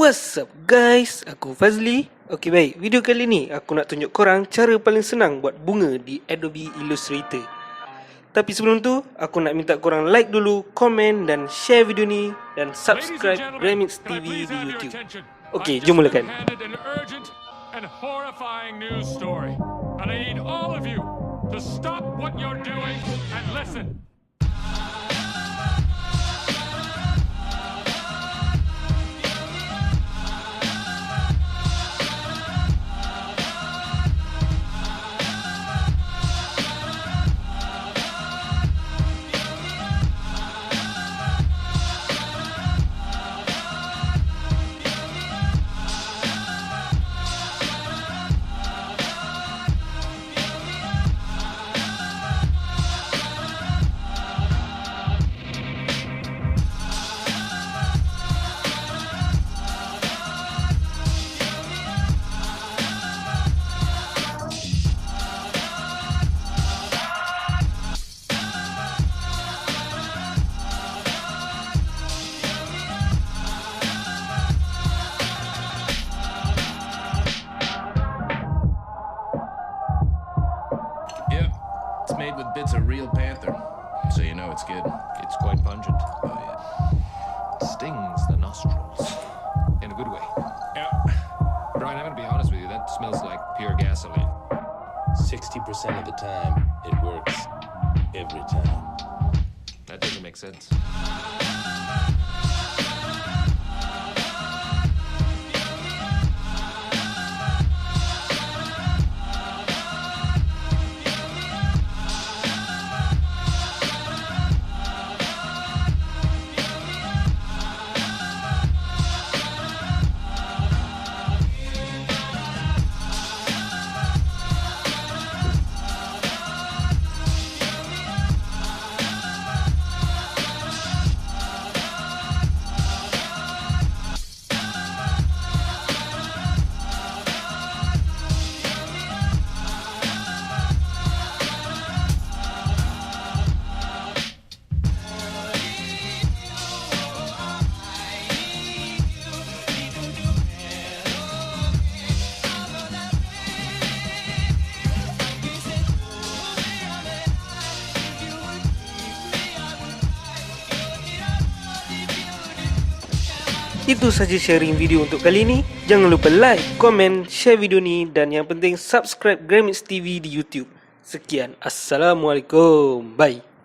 What's up guys, aku Fazli. Okey baik, video kali ni aku nak tunjuk korang cara paling senang buat bunga di Adobe Illustrator. Tapi sebelum tu, aku nak minta korang like dulu, komen dan share video ni dan subscribe Gramixx TV di YouTube. Okey, jom mulakan. And I need all of you to stop what you're doing and listen. It's made with bits of real panther, so you know it's good. It's quite pungent. Oh, yeah. It stings the nostrils. In a good way. Yeah. Brian, I'm gonna be honest with you, that smells like pure gasoline. 60% of the time, it works. Every time. That doesn't make sense. Itu saja sharing video untuk kali ni. Jangan lupa like, komen, share video ni dan yang penting subscribe Gramixx TV di YouTube. Sekian, Assalamualaikum. Bye.